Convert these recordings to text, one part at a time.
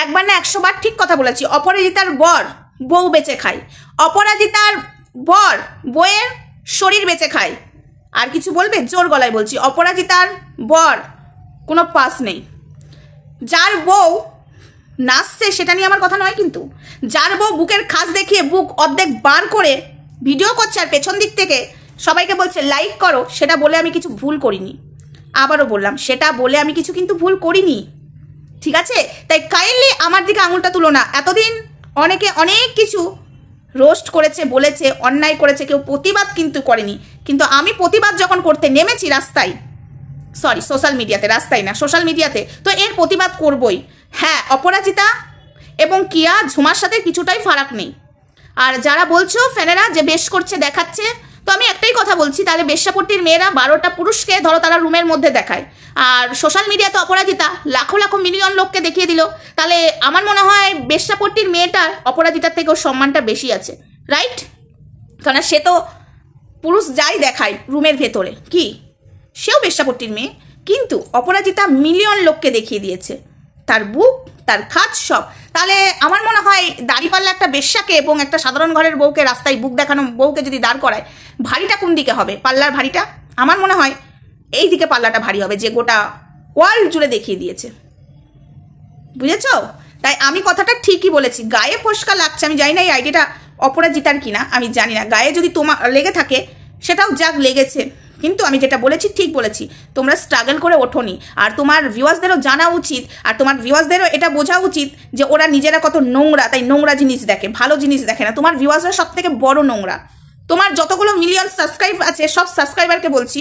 একবার না 100 বার ঠিক কথা বলেছি। অপরাজিতার বর বউ বেচে খায়, অপরাজিতার বর বউয়ের শরীর বেচে খায়। আর কিছু বলবে? জোর গলায় বলছি, অপরাজিতার বর কোনো পাস নেই। যার বউ নাচছে সেটা নিয়ে আমার কথা নয়, কিন্তু যার বউ বুকের খাস দেখিয়ে বুক অর্ধেক বার করে ভিডিও করছে আর পেছন দিক থেকে সবাইকে বলছে লাইক করো, সেটা বলে আমি কিছু ভুল করিনি। আবারও বললাম, সেটা বলে আমি কিছু কিন্তু ভুল করিনি, ঠিক আছে? তাই কাইন্ডলি আমার দিকে আঙুলটা তুলো না। এতদিন অনেকে অনেক কিছু রোস্ট করেছে, বলেছে, অন্যায় করেছে, কেউ প্রতিবাদ কিন্তু করেনি। কিন্তু আমি প্রতিবাদ যখন করতে নেমেছি রাস্তায়, সরি সোশ্যাল মিডিয়াতে, রাস্তায় না সোশ্যাল মিডিয়াতে, তো এর প্রতিবাদ করবই। হ্যাঁ, অপরাজিতা এবং কিয়া ঝুমার সাথে কিছুটাই ফারাক নেই। আর যারা বলছো ফ্যানেরা যে বেশ করছে, দেখাচ্ছে, তো আমি একটাই কথা বলছি, তাহলে বেশ্যাপট্টির মেয়েরা 12টা পুরুষকে ধরো তারা রুমের মধ্যে দেখায়, আর সোশ্যাল মিডিয়াতে অপরাজিতা লাখো লাখো মিলিয়ন লোককে দেখিয়ে দিল, তাহলে আমার মনে হয় বেশ্যাপট্টির মেয়েটার অপরাজিতার থেকেও সম্মানটা বেশি আছে, রাইট? কারণ সে তো পুরুষ যাই দেখায় রুমের ভেতরে, কি সেও বেশ্যাপট্টির মেয়ে, কিন্তু অপরাজিতা মিলিয়ন লোককে দেখিয়ে দিয়েছে তার বুক, তার খাজ সব। তাহলে আমার মনে হয় দাড়িপাল্লা একটা বেশ্যাকে এবং একটা সাধারণ ঘরের বউকে, রাস্তায় বুক দেখানো বউকে যদি দাঁড় করায়, ভারীটা কোন দিকে হবে? পাল্লার ভারীটা আমার মনে হয় এই দিকে পাল্লাটা ভারী হবে, যে গোটা ওয়ার্ল্ড জুড়ে দেখিয়ে দিয়েছে, বুঝেছ? তাই আমি কথাটা ঠিকই বলেছি। গায়ে ফসকা লাগছে, আমি জানি না এই আইডিয়াটা অপরাজিতার কিনা, আমি জানি না। গায়ে যদি তোমার লেগে থাকে সেটাও যাক, লেগেছে, কিন্তু আমি যেটা বলেছি ঠিক বলেছি। তোমরা স্ট্রাগল করে ওঠোনি, আর তোমার ভিউয়ার্সদেরও জানা উচিত, আর তোমার ভিউয়ার্সদেরও এটা বোঝা উচিত যে ওরা নিজেরা কত নোংরা, তাই নোংরা জিনিস দেখে, ভালো জিনিস দেখে না। তোমার ভিউয়ার্সরা সব থেকে বড় নোংরা। তোমার যতগুলো মিলিয়ন সাবস্ক্রাইব আছে সব সাবস্ক্রাইবারকে বলছি,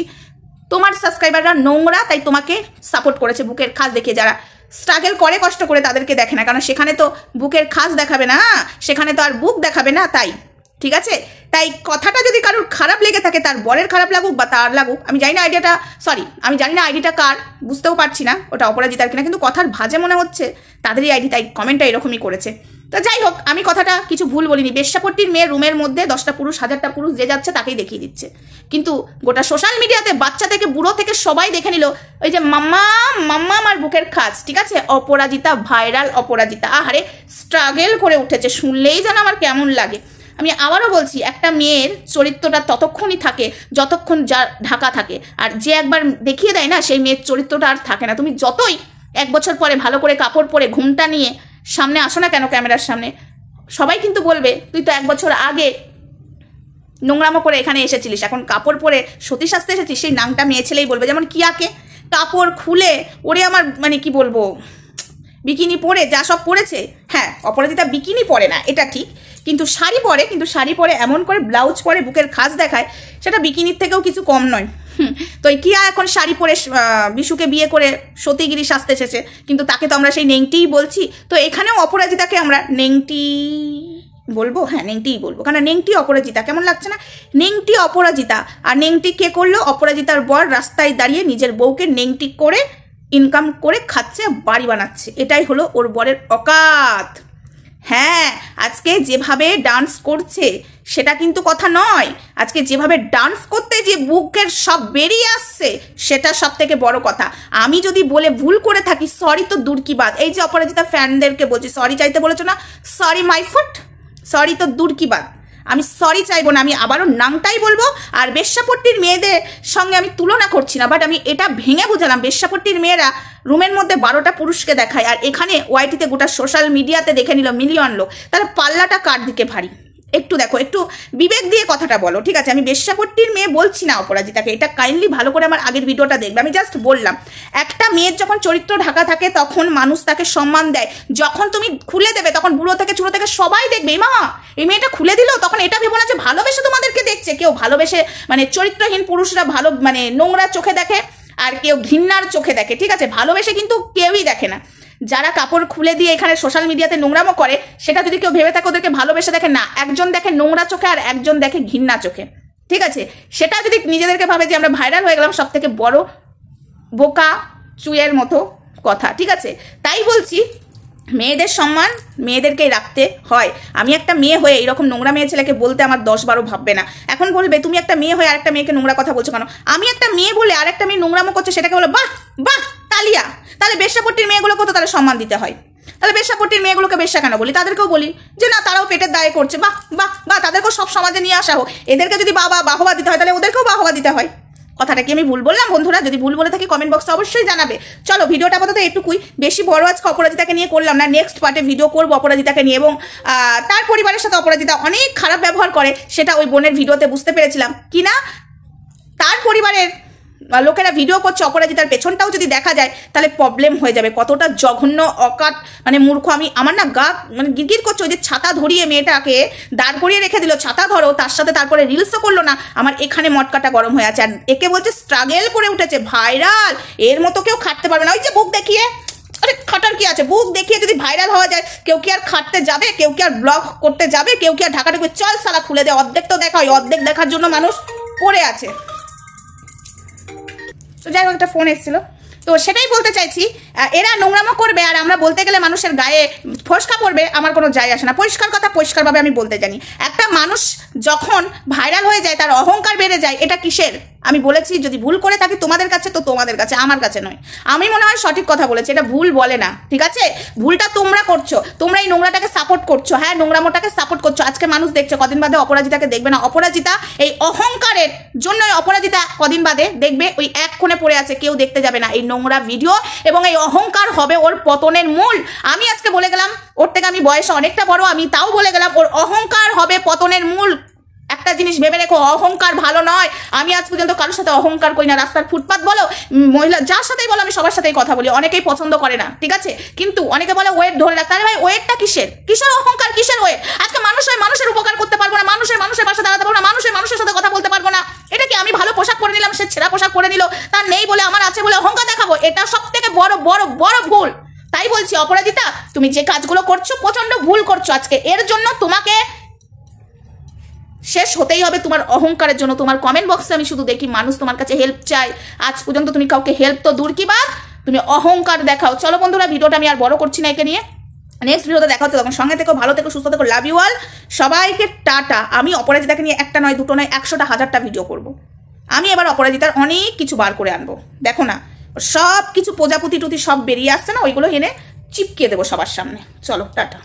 তোমার সাবস্ক্রাইবাররা নোংরা, তাই তোমাকে সাপোর্ট করেছে বুকের খাস দেখে। যারা স্ট্রাগল করে কষ্ট করে তাদেরকে দেখে না, কারণ সেখানে তো বুকের খাস দেখাবে না, সেখানে তো আর বুক দেখাবে না, তাই ঠিক আছে? তাই কথাটা যদি কারোর খারাপ লেগে থাকে, তার বরের খারাপ লাগুক বা তার লাগুক, আমি জানি না আইডিয়াটা, সরি আমি জানি না আইডিটা কার, বুঝতেও পারছি না ওটা অপরাজিতার কিনা, কিন্তু কথার ভাজে মনে হচ্ছে তাদেরই আইডি, তাই কমেন্টটা এরকমই করেছে। তো যাই হোক, আমি কথাটা কিছু ভুল বলিনি। বেশ্যাপট্টির মেয়ে রুমের মধ্যে 10টা পুরুষ 1000টা পুরুষ যে যাচ্ছে তাকেই দেখিয়ে দিচ্ছে, কিন্তু গোটা সোশ্যাল মিডিয়াতে বাচ্চা থেকে বুড়ো থেকে সবাই দেখে নিল ওই যে মাম্মা মাম্মা আমার বুকের খাজ, ঠিক আছে? অপরাজিতা ভাইরাল অপরাজিতা, আহারে স্ট্রাগল করে উঠেছে, শুনলেই যেন আমার কেমন লাগে। আমি আবারও বলছি, একটা মেয়ের চরিত্রটা ততক্ষণই থাকে যতক্ষণ যা ঢাকা থাকে, আর যে একবার দেখিয়ে দেয় না সেই মেয়ের চরিত্রটা আর থাকে না। তুমি যতই 1 বছর পরে ভালো করে কাপড় পরে ঘুমটা নিয়ে সামনে আসো না কেন ক্যামেরার সামনে, সবাই কিন্তু বলবে তুই তো 1 বছর আগে নোংরামো করে এখানে এসেছিলিস, এখন কাপড় পরে সতী সাজতে এসেছিস। সেই নাংটা মেয়ে ছেলেই বলবে, যেমন কিয়াকে কাপড় খুলে ওরে আমার মানে কি বলবো, বিকিনি পরে যা সব পরেছে। হ্যাঁ, অপরাজিতা বিকিনি পরে না এটা ঠিক, কিন্তু শাড়ি পরে, কিন্তু শাড়ি পরে এমন করে ব্লাউজ পরে বুকের খাস দেখায়, সেটা বিকিনির থেকেও কিছু কম নয়। তো কিয়া এখন শাড়ি পরে বিশুকে বিয়ে করে সতীগিরি সাজতে এসেছে, কিন্তু তাকে তো আমরা সেই নেংটিই বলছি। তো এখানেও অপরাজিতাকে আমরা নেংটি বলবো, হ্যাঁ নেংটিই বলবো, কারণ নেংটি অপরাজিতা কেমন লাগছে না? নেংটি অপরাজিতা। আর নেংটি কে করলো? অপরাজিতার বর রাস্তায় দাঁড়িয়ে নিজের বউকে নেংটি করে ইনকাম করে খাচ্ছে, বাড়ি বানাচ্ছে, এটাই হলো ওর বরের অকাত। হ্যাঁ, আজকে যেভাবে ডান্স করছে সেটা কিন্তু কথা নয়, আজকে যেভাবে ডান্স করতে যে বুকের সব বেরিয়ে আসছে সেটা সব থেকে বড় কথা। আমি যদি বলে ভুল করে থাকি, সরি তো দূর কি বাদ। এই যে অপরাজিতা ফ্যানদেরকে বলছি, সরি চাইতে বলেছো না, সরি মাই ফুট, সরি তো দূর কি বাদ, আমি সরি চাইবো না, আমি আবারও নাংটাই বলবো। আর বেশ্যাপট্টির মেয়েদের সঙ্গে আমি তুলনা করছি না, বাট আমি এটা ভেঙে বুঝালাম, বেশ্যাপট্টির মেয়েরা রুমের মধ্যে 12টা পুরুষকে দেখায়, আর এখানে ওয়াইটিতে গোটা সোশ্যাল মিডিয়াতে দেখে নিল মিলিয়ন লোক, তাহলে পাল্লাটা কার দিকে ভারী? একটু দেখো, একটু বিবেক দিয়ে কথাটা বলো, ঠিক আছে? আমি বেশ্যাপট্টির মেয়ে বলছি না অপরাজিতাকে, এটা কাইন্ডলি ভালো করে আমার আগের ভিডিওটা দেখবে। আমি জাস্ট বললাম, একটা মেয়ের যখন চরিত্র ঢাকা থাকে তখন মানুষ তাকে সম্মান দেয়, যখন তুমি খুলে দেবে তখন বুড়ো থেকে ছোটো থেকে সবাই দেখবে মা এই মেয়েটা খুলে দিল, তখন এটা ভেবো না যে ভালোবেসে তোমাদেরকে দেখছে। কেউ ভালোবেসে মানে চরিত্রহীন পুরুষরা ভালো মানে নোংরা চোখে দেখে, আর কেউ ঘৃণার চোখে দেখে, ঠিক আছে? ভালোবেসে কিন্তু কেউই দেখে না। যারা কাপড় খুলে দিয়ে এখানে সোশ্যাল মিডিয়াতে নোংরামো করে, সেটা যদি কেউ ভেবে থাকে ওদেরকে ভালোবেসে দেখে, না, একজন দেখে নোংরা চোখে আর একজন দেখে ঘৃণা চোখে, ঠিক আছে? সেটা যদি নিজেদেরকে ভাবে যে আমরা ভাইরাল হয়ে গেলাম, সব থেকে বড় বোকা চুয়ের মতো কথা, ঠিক আছে? তাই বলছি, মেয়েদের সম্মান মেয়েদেরকেই রাখতে হয়। আমি একটা মেয়ে হয়ে এরকম নোংরা মেয়ে ছেলেকে বলতে আমার 10-12 ভাববে না। এখন বলবে তুমি একটা মেয়ে হয়ে আরেকটা মেয়েকে নোংরা কথা বলছো কেন? আমি একটা মেয়ে বলে আরেকটা মেয়ে নোংরামো করছে, সেটাকে বলে বাহ বাহ তালিয়া। তাহলে বেশ্যাপট্টির মেয়েগুলোকে তো তাহলে সম্মান দিতে হয়। তাহলে বেশ্যাপট্টির মেয়েগুলোকে বেশ্যা কেন বলি? তাদেরকেও বলি যে না, তারাও পেটের দায়ে করছে, বাহ বাহ বাহ, তাদেরকেও সব সমাজে নিয়ে আসা হোক। এদেরকে যদি বাহবা দিতে হয় তাহলে ওদেরকেও বাহবা দিতে হয়। কথাটা কি আমি ভুল বললাম বন্ধুরা? যদি ভুল বলে থাকি কমেন্ট বক্সে অবশ্যই জানাবে। চলো, ভিডিওটা আপাতত এটুকুই, বেশি বড় আজকে অপরাজিতাকে নিয়ে করলাম না। নেক্সট পার্টে ভিডিও করবো অপরাজিতাকে নিয়ে, এবং তার পরিবারের সাথে অপরাজিতা অনেক খারাপ ব্যবহার করে, সেটা ওই বোনের ভিডিওতে বুঝতে পেরেছিলাম। কি না, তার পরিবারের লোকেরা ভিডিও করছে, অপরাজিতার পেছনটাও যদি দেখা যায় তাহলে প্রবলেম হয়ে যাবে। কতটা জঘন্য অকাট মানে মূর্খ। আমার না গা মানে গিরগির করছে। ওই যে ছাতা ধরিয়ে মেয়েটাকে দাঁড় করিয়ে রেখে দিল, ছাতা ধরো, তার সাথে তারপরে রিলসও করলো না, আমার এখানে মটকাটা গরম হয়ে আছে। আর একে বলছে স্ট্রাগেল করে উঠেছে, ভাইরাল, এর মতো কেউ খাটতে পারবে না। ওই যে বুক দেখিয়ে, আরে খাটার কি আছে, বুক দেখিয়ে যদি ভাইরাল হওয়া যায়, কেউ কি আর খাটতে যাবে? কেউ কি আর ব্লগ করতে যাবে? কেউ কি আর ঢাকাটাকে চল সালা খুলে দেয়? অর্ধেক তো দেখা হয়, অর্ধেক দেখার জন্য মানুষ পড়ে আছে। তো যাই হোক, একটা ফোন এসেছিল, তো সেটাই বলতে চাইছি। এরা নোংরামো করবে আর আমরা বলতে গেলে মানুষের গায়ে ফসকা পড়বে, আমার কোনো যায় আসে না। পরিষ্কার কথা পরিষ্কারভাবে আমি বলতে জানি। একটা মানুষ যখন ভাইরাল হয়ে যায়, তার অহংকার বেড়ে যায়, এটা কিসের? আমি বলেছি যদি ভুল করে থাকি তোমাদের কাছে তো তোমাদের কাছে, আমার কাছে নয়। আমি মনে হয় সঠিক কথা বলেছি, এটা ভুল বলে না, ঠিক আছে? ভুলটা তোমরা করছো, তোমরা এই নোংরাটাকে সাপোর্ট করছো, হ্যাঁ নোংরামোটাকে সাপোর্ট করছো। আজকে মানুষ দেখছে, কদিন বাদে অপরাজিতাকে দেখবে না। অপরাজিতা এই অহংকারের জন্য, অপরাজিতা কদিন বাদে দেখবে ওই এক কোণে পড়ে আছে, কেউ দেখতে যাবে না এই নোংরা ভিডিও, এবং এই অহংকার হবে ওর পতনের মূল। আমি আজকে বলে গেলাম, ওর থেকে আমি বয়সে অনেকটা বড়, আমি তাও বলে গেলাম ওর অহংকার হবে পতনের মূল। একটা জিনিস ভেবে রেখো, অহংকার ভালো নয়। আমি আজ পর্যন্ত কারোর সাথে অহংকার করি না। রাস্তার ফুটপাত বলো, মহিলা যার সাথেই বলো, আমি সবার সাথেই কথা বলি। অনেকেই পছন্দ করে না, ঠিক আছে, কিন্তু অনেকে বলে ওয়েট ধরে রাখতে। আরে ভাই, ওয়েটটা কিসের অহংকার, কিসের ওয়েট? আজকে মানুষের উপকার করতে পারবো না, মানুষের পাশে দাঁড়াতে পারবো না, মানুষের সাথে কথা বলতে পারবো না। এটা কি আমি ভালো পোশাক পরে নিলাম, সে ছেঁড়া পোশাক পরে নিল, তার নেই বলে আমার আছে বলে অহংকার দেখাবো? এটা সব থেকে বড় বড় বড় ভুল। তাই বলছি অপরাজিতা, তুমি যে কাজগুলো করছো প্রচন্ড ভুল করছো। আজকে এর জন্য তোমাকে শেষ হতেই হবে, তোমার অহংকারের জন্য। তোমার কমেন্ট বক্সে আমি শুধু দেখি মানুষ তোমার কাছে হেল্প চাই, আজ পর্যন্ত তুমি কাউকে হেল্প তো দূর কি বাদ, তুমি অহংকার দেখাও। চলো বন্ধুরা, ভিডিওটা আমি আর বড় করছি না, একে নিয়ে নেক্সট ভিডিওতে দেখা হচ্ছে। তখন সঙ্গে থেকো, ভালো থেকো, সুস্থ থেকো, লাভ ইউ অল, সবাইকে টাটা। আমি অপরাজিতাকে নিয়ে একটা নয়, দুটো নয়, 100টা 1000টা ভিডিও করব। আমি এবার অপরাজিতার অনেক কিছু বার করে আনবো। দেখো না, সব কিছু প্রজাপতি টুতি সব বেরিয়ে আসছে না, ওইগুলো এনে চিপকে দেবো সবার সামনে। চলো টাটা।